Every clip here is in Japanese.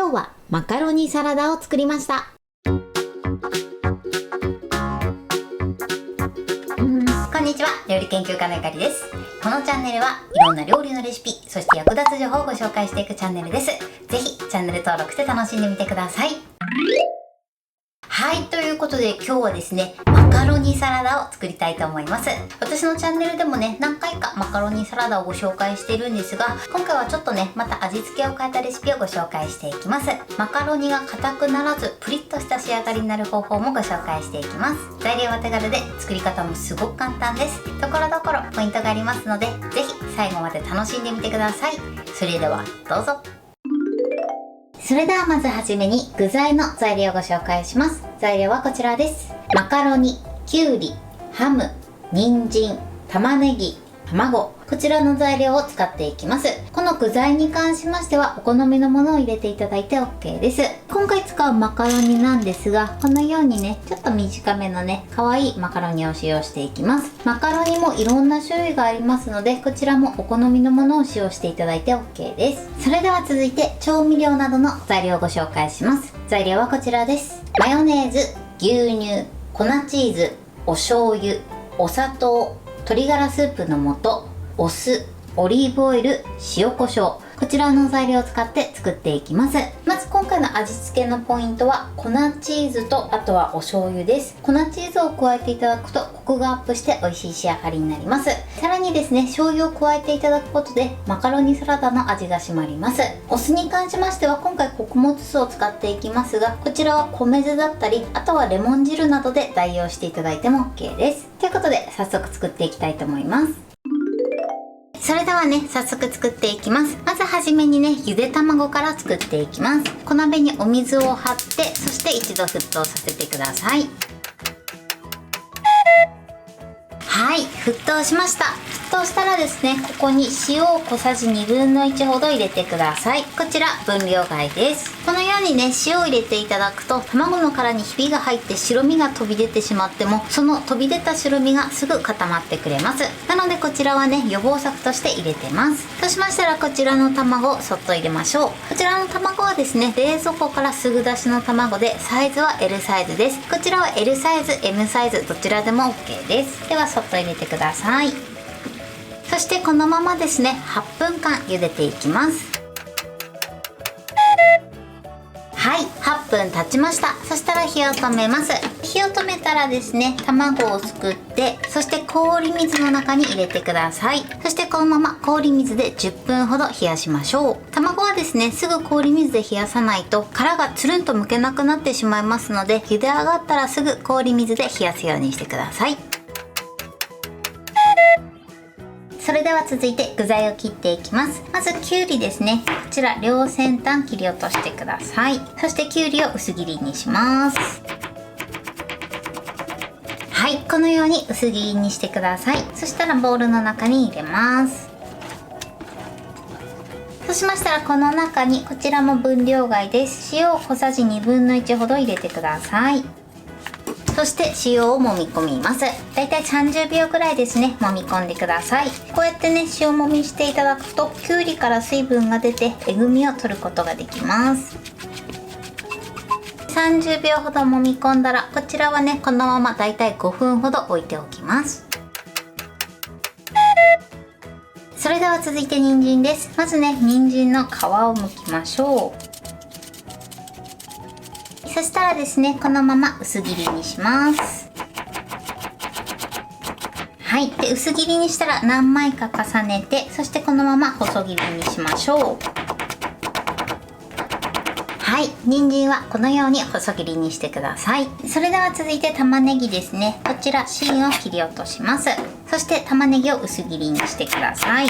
今日はマカロニサラダを作りました。こんにちは、料理研究家のゆかりです。このチャンネルはいろんな料理のレシピ、そして役立つ情報をご紹介していくチャンネルです。ぜひチャンネル登録して楽しんでみてください。はい、ということで今日はですね、マカロニサラダを作りたいと思います。私のチャンネルでもね、何回かマカロニサラダをご紹介しているんですが、今回はちょっとね、また味付けを変えたレシピをご紹介していきます。マカロニが硬くならず、プリッとした仕上がりになる方法もご紹介していきます。材料は手軽で、作り方もすごく簡単です。ところどころポイントがありますので、ぜひ最後まで楽しんでみてください。それではどうぞ。それではまずはじめに具材の材料をご紹介します。材料はこちらです。マカロニ、きゅうり、ハム、人参、玉ねぎ、卵、こちらの材料を使っていきます。この具材に関しましてはお好みのものを入れていただいて OK です。今回使うマカロニなんですが、このようにね、ちょっと短めのね、可愛いマカロニを使用していきます。マカロニもいろんな種類がありますので、こちらもお好みのものを使用していただいて OK です。それでは続いて調味料などの材料をご紹介します。材料はこちらです。マヨネーズ、牛乳、粉チーズ、お醤油、お砂糖、鶏ガラスープの素、お酢、オリーブオイル、塩コショウ、こちらの材料を使って作っていきます。まず今回の味付けのポイントは粉チーズとあとはお醤油です。粉チーズを加えていただくとコクがアップして美味しい仕上がりになります。さらにですね、醤油を加えていただくことでマカロニサラダの味が締まります。お酢に関しましては今回穀物酢を使っていきますが、こちらは米酢だったりあとはレモン汁などで代用していただいても OK です。ということで早速作っていきたいと思います。それではね、早速作っていきます。まずはじめにね、ゆで卵から作っていきます。小鍋にお水を張って、そして一度沸騰させてください。はい、沸騰しました。沸騰したらですね、ここに塩を小さじ1/2ほど入れてください。こちら分量外です。このようにね、塩を入れていただくと卵の殻にひびが入って白身が飛び出てしまっても、その飛び出た白身がすぐ固まってくれます。なのでこちらはね、予防策として入れてます。そうしましたらこちらの卵をそっと入れましょう。こちらの卵はですね、冷蔵庫からすぐ出しの卵で、サイズは L サイズです。こちらは L サイズ、M サイズどちらでも OK です。ではそっと入れてください。そしてこのままですね、8分間茹でていきます。はい、8分経ちました。そしたら火を止めます。火を止めたらですね、卵をすくって、そして氷水の中に入れてください。そしてこのまま氷水で10分ほど冷やしましょう。卵はですね、すぐ氷水で冷やさないと殻がつるんと剥けなくなってしまいますので、茹で上がったらすぐ氷水で冷やすようにしてください。それでは続いて具材を切っていきます。まずきゅうりですね。こちら両先端切り落としてください。そしてきゅうりを薄切りにします。はい、このように薄切りにしてください。そしたらボウルの中に入れます。そうしましたらこの中にこちらも分量外です。塩を小さじ1/2ほど入れてください。そして塩を揉み込みます。だいたい30秒くらいですね、揉み込んでください。こうやってね、塩揉みしていただくときゅうりから水分が出てえぐみを取ることができます。30秒ほど揉み込んだら、こちらはね、このままだいたい5分ほど置いておきます。それでは続いて人参です。まずね、人参の皮を剥きましょう。そしたらですね、このまま薄切りにします。はい、で薄切りにしたら何枚か重ねて、そしてこのまま細切りにしましょう。はい、人参はこのように細切りにしてください。それでは続いて玉ねぎですね。こちら芯を切り落とします。そして玉ねぎを薄切りにしてください。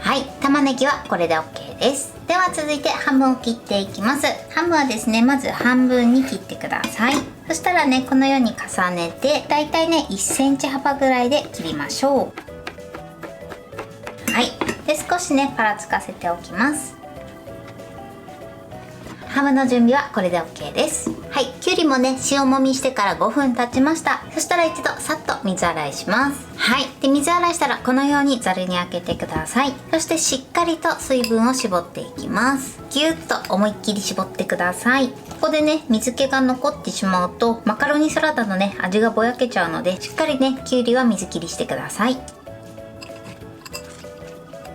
はい、玉ねぎはこれで OK です。では続いてハムを切っていきます。ハムはですね、まず半分に切ってください。そしたらね、このように重ねて、だいたいね、1センチ幅ぐらいで切りましょう。はい、で少しね、パラつかせておきます。ハムの準備はこれで OK です。はい、きゅうりもね塩もみしてから5分経ちました。そしたら一度さっと水洗いします。はい、で水洗いしたらこのようにざるにあけてください。そしてしっかりと水分を絞っていきます。ぎゅっと思いっきり絞ってください。ここでね水気が残ってしまうとマカロニサラダのね味がぼやけちゃうので、しっかりねきゅうりは水切りしてください。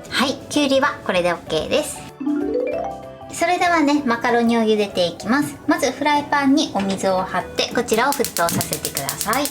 はい、きゅうりはこれで OK です。それではねマカロニを茹でていきます。まずフライパンにお水を張ってこちらを沸騰させてください。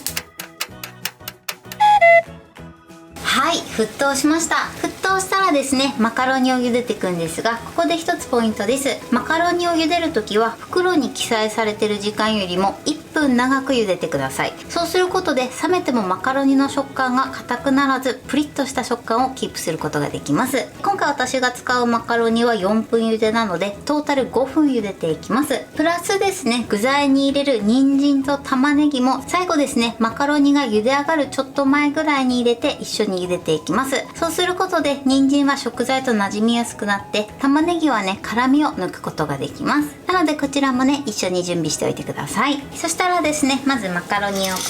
はい、沸騰しました。沸騰したらですねマカロニを茹でていくんですが、ここで一つポイントです。マカロニを茹でるときは袋に記載されている時間よりも1分長く茹でてください。そうすることで冷めてもマカロニの食感が硬くならず、プリッとした食感をキープすることができます。今回私が使うマカロニは4分茹でなのでトータル5分茹でていきます。プラスですね具材に入れる人参と玉ねぎも最後ですねマカロニが茹で上がるちょっと前ぐらいに入れて一緒に茹でていきます。そうすることで人参は食材と馴染みやすくなって、玉ねぎはね辛みを抜くことができます。なのでこちらもね一緒に準備しておいてください。そしたらですねまずマカロニを加え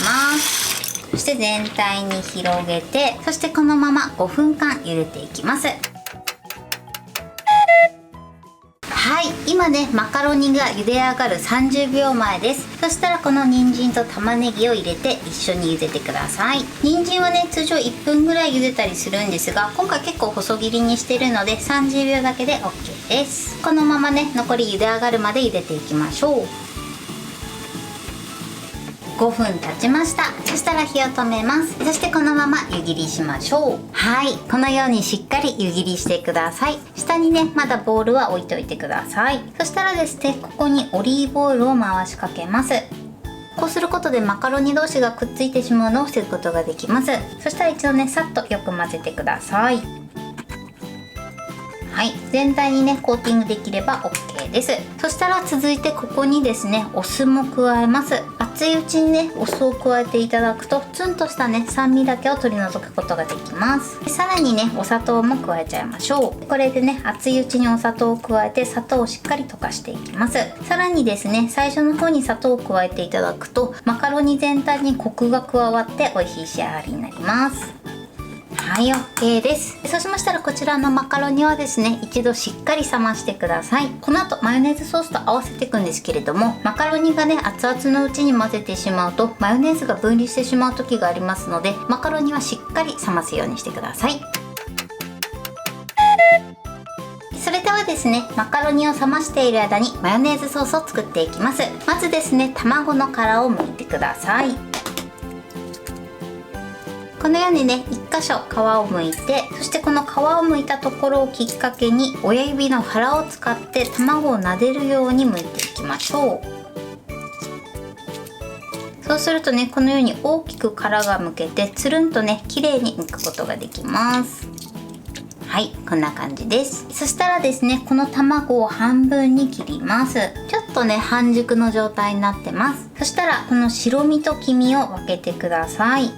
ます。そして全体に広げて、そしてこのまま5分間茹でていきます。はい、今ねマカロニが茹で上がる30秒前です。そしたらこの人参と玉ねぎを入れて一緒に茹でてください。人参はね通常1分ぐらい茹でたりするんですが、今回結構細切りにしてるので30秒だけで OK です。このままね残り茹で上がるまで茹でていきましょう。5分経ちました。そしたら火を止めます。そしてこのまま湯切りしましょう。はい、このようにしっかり湯切りしてください。下にねまだボウルは置いておいてください。そしたらですねここにオリーブオイルを回しかけます。こうすることでマカロニ同士がくっついてしまうのを防ぐことができます。そしたら一度ねさっとよく混ぜてください。はい、全体にねコーティングできれば OK です。そしたら続いてここにですねお酢も加えます。熱いうちにねお酢を加えていただくとツンとしたね酸味だけを取り除くことができます。さらにねお砂糖も加えちゃいましょう。これでね熱いうちにお砂糖を加えて砂糖をしっかり溶かしていきます。さらにですね最初の方に砂糖を加えていただくとマカロニ全体にコクが加わって美味しい仕上がりになります。はい、 OK です。そうしましたらこちらのマカロニはですね一度しっかり冷ましてください。この後マヨネーズソースと合わせていくんですけれども、マカロニがね熱々のうちに混ぜてしまうとマヨネーズが分離してしまう時がありますので、マカロニはしっかり冷ますようにしてください。それではですねマカロニを冷ましている間にマヨネーズソースを作っていきます。まずですね卵の殻を剥いてください。このようにね1箇所皮を剥いて、そしてこの皮を剥いたところをきっかけに親指の腹を使って卵を撫でるように剥いていきましょう。そうするとねこのように大きく殻が剥けてつるんとね綺麗に剥くことができます。はい、こんな感じです。そしたらですねこの卵を半分に切ります。ちょっとね半熟の状態になってます。そしたらこの白身と黄身を分けてください。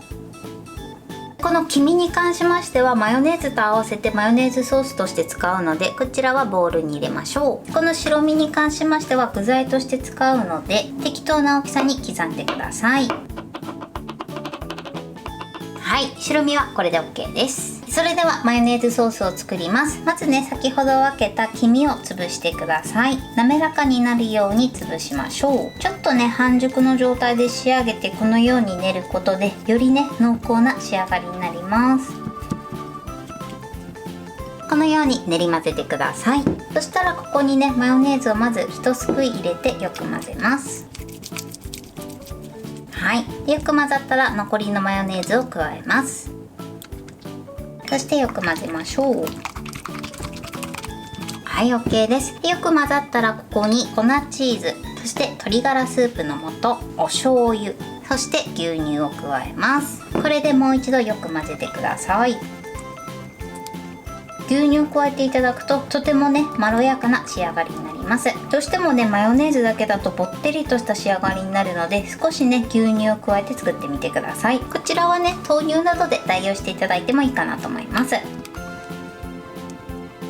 この黄身に関しましてはマヨネーズと合わせてマヨネーズソースとして使うので、こちらはボウルに入れましょう。この白身に関しましては具材として使うので適当な大きさに刻んでください。はい、白身はこれで OK です。それではマヨネーズソースを作ります。まずね先ほど分けた黄身を潰してください。滑らかになるように潰しましょう。ちょっとね半熟の状態で仕上げてこのように練ることでよりね濃厚な仕上がりになります。このように練り混ぜてください。そしたらここにねマヨネーズをまず一すくい入れてよく混ぜます。はい、よく混ざったら残りのマヨネーズを加えます。そしてよく混ぜましょう。はい、 OK です。よく混ざったらここに粉チーズ、そして鶏ガラスープの素、お醤油、そして牛乳を加えます。これでもう一度よく混ぜてください。牛乳を加えていただくととてもねまろやかな仕上がりになります。どうしてもねマヨネーズだけだとぼってりとした仕上がりになるので、少しね牛乳を加えて作ってみてください。こちらはね豆乳などで代用していただいてもいいかなと思います。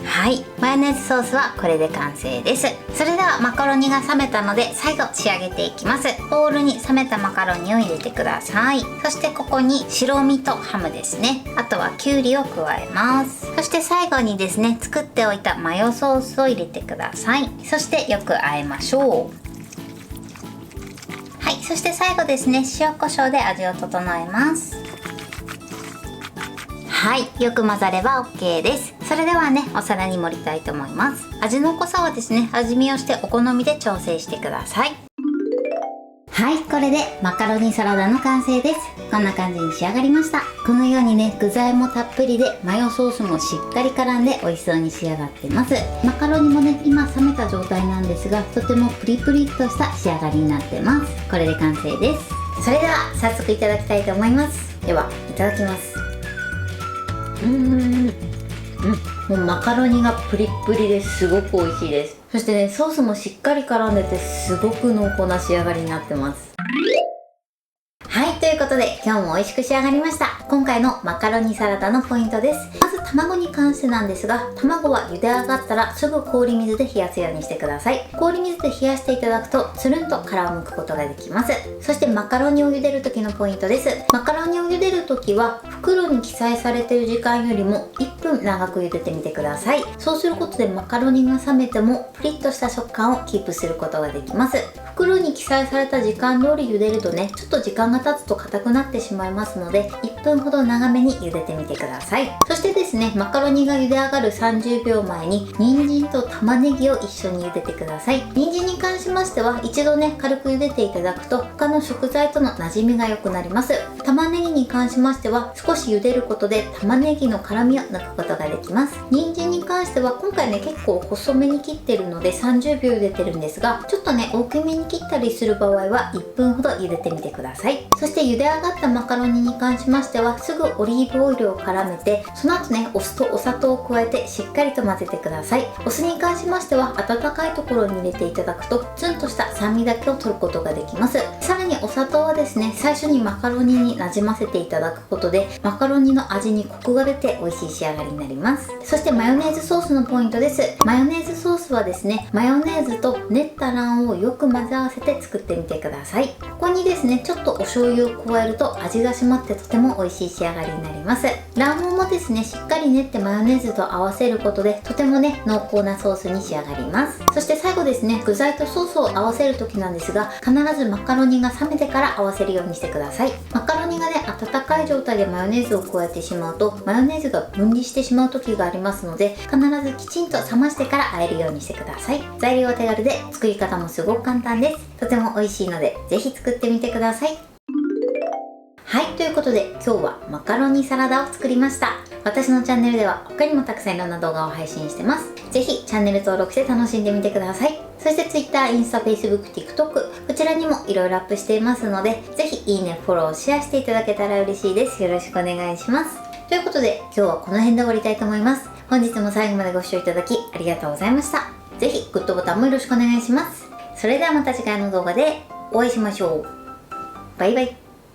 ははい、マヨネーズソースはこれで完成です。それではマカロニが冷めたので最後仕上げていきます。ボウルに冷めたマカロニを入れてください。そしてここに白身とハムですね、あとはきゅうりを加えます。そして最後にですね、作っておいたマヨソースを入れてください。そしてよく和えましょう。はい、そして最後ですね、塩コショウで味を整えます。はい、よく混ざれば OK です。それではね、お皿に盛りたいと思います。味の濃さはですね、味見をしてお好みで調整してください。はい、これでマカロニサラダの完成です。こんな感じに仕上がりました。このようにね、具材もたっぷりでマヨソースもしっかり絡んで美味しそうに仕上がってます。マカロニもね、今冷めた状態なんですが、とてもプリプリっとした仕上がりになってます。これで完成です。それでは早速いただきたいと思います。では、いただきます。もうマカロニがプリップリですごく美味しいです。そしてね、ソースもしっかり絡んでてすごく濃厚な仕上がりになってます。はい、ということで今日も美味しく仕上がりました。今回のマカロニサラダのポイントです。まず卵に関してなんですが、卵は茹で上がったらすぐ氷水で冷やすようにしてください。氷水で冷やしていただくとつるんと殻を剥くことができます。そしてマカロニを茹でる時のポイントです。マカロニを茹でる時は袋に記載されている時間よりも1分長く茹でてみてください。そうすることでマカロニが冷めてもプリッとした食感をキープすることができます。袋に記載された時間通り茹でるとね、ちょっと時間が経つと硬くなってしまいますので、1分ほど長めに茹でてみてください。そしてですね、マカロニが茹で上がる30秒前に人参と玉ねぎを一緒に茹でてください。人参に関しましては一度ね、軽く茹でていただくと他の食材との馴染みが良くなります。玉ねぎに関しましては少し茹でることで玉ねぎの辛みを抜くことができます。人参に関しては今回ね、結構細めに切ってるので30秒茹でてるんですが、ちょっとね、大きめに切ったりする場合は1分ほど茹でてみてください。そして茹で上がったマカロニに関しましてはすぐオリーブオイルを絡めて、その後ね、お酢とお砂糖を加えてしっかりと混ぜてください。お酢に関しましては温かいところに入れていただくとツンとした酸味だけを取ることができます。さらにお砂糖はですね、最初にマカロニになじませていただくことでマカロニの味にコクが出て美味しい仕上がりになります。そしてマヨネーズソースのポイントです。マヨネーズソースはですね、マヨネーズと練った卵黄をよく混ぜ合わせて作ってみてください。ここにですね、ちょっとお醤油を加えると味が締まってとても美味しい仕上がりになります。卵黄もですね、しっかり練ってマヨネーズと合わせることでとてもね、濃厚なソースに仕上がります。そして最後ですね、具材とソースを合わせる時なんですが、必ずマカロニが冷めてから合わせるようにしてください。マカロニがね、温かい状態でマヨネーズを加えてしまうとマヨネーズが分離してしまう時がありますので、必ずきちんと冷ましてから和えるようにしてください。材料は手軽で作り方もすごく簡単です。とても美味しいのでぜひ作ってみてください。はい、ということで今日はマカロニサラダを作りました。私のチャンネルでは他にもたくさんいろんな動画を配信してます。ぜひチャンネル登録して楽しんでみてください。そして Twitter、インスタ、Facebook、TikTok こちらにもいろいろアップしていますので、ぜひいいね、フォロー、シェアしていただけたら嬉しいです。よろしくお願いします。ということで今日はこの辺で終わりたいと思います。本日も最後までご視聴いただきありがとうございました。ぜひグッドボタンもよろしくお願いします。それではまた次回の動画でお会いしましょう。バイバイ。